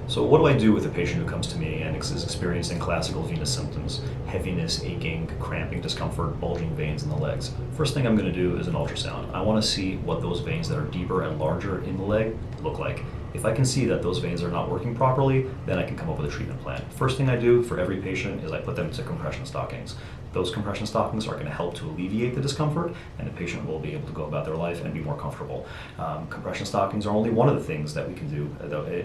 So what do I do with a patient who comes to me and is experiencing classical venous symptoms, heaviness, aching, cramping, discomfort, bulging veins in the legs? First thing I'm going to do is an ultrasound. I want to see what those veins that are deeper and larger in the leg look like. If I can see that those veins are not working properly, then I can come up with a treatment plan. First thing I do for every patient is I put them into compression stockings. Those compression stockings are going to help to alleviate the discomfort, and the patient will be able to go about their life and be more comfortable. Compression stockings are only one of the things that we can do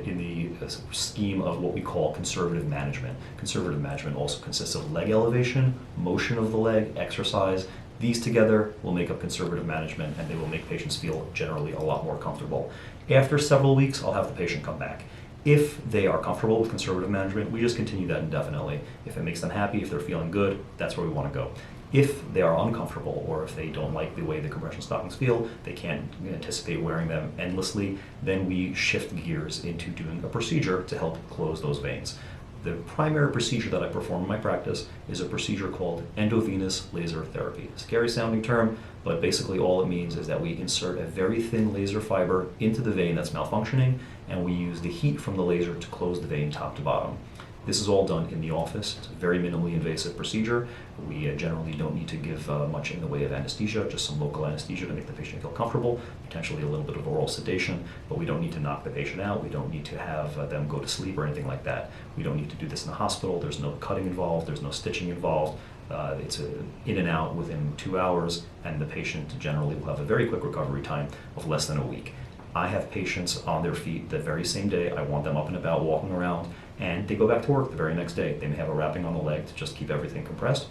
in the scheme of what we call conservative management. Conservative management also consists of leg elevation, motion of the leg, exercise. These together will make up conservative management, and they will make patients feel generally a lot more comfortable. After several weeks, I'll have the patient come back. If they are comfortable with conservative management, we just continue that indefinitely. If it makes them happy, if they're feeling good, that's where we want to go. If they are uncomfortable, or if they don't like the way the compression stockings feel, they can't anticipate wearing them endlessly, then we shift gears into doing a procedure to help close those veins. The primary procedure that I perform in my practice is a procedure called endovenous laser therapy. Scary sounding term, but basically all it means is that we insert a very thin laser fiber into the vein that's malfunctioning, and we use the heat from the laser to close the vein top to bottom. This is all done in the office. It's a very minimally invasive procedure. We generally don't need to give much in the way of anesthesia, just some local anesthesia to make the patient feel comfortable, potentially a little bit of oral sedation, but we don't need to knock the patient out. We don't need to have them go to sleep or anything like that. We don't need to do this in the hospital. There's no cutting involved. There's no stitching involved. It's in and out within 2 hours, and the patient generally will have a very quick recovery time of less than a week. I have patients on their feet the very same day. I want them up and about, walking around, and they go back to work the very next day. They may have a wrapping on the leg to just keep everything compressed,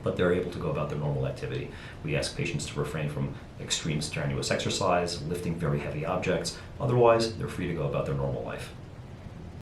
but they're able to go about their normal activity. We ask patients to refrain from extreme strenuous exercise, lifting very heavy objects. Otherwise, they're free to go about their normal life.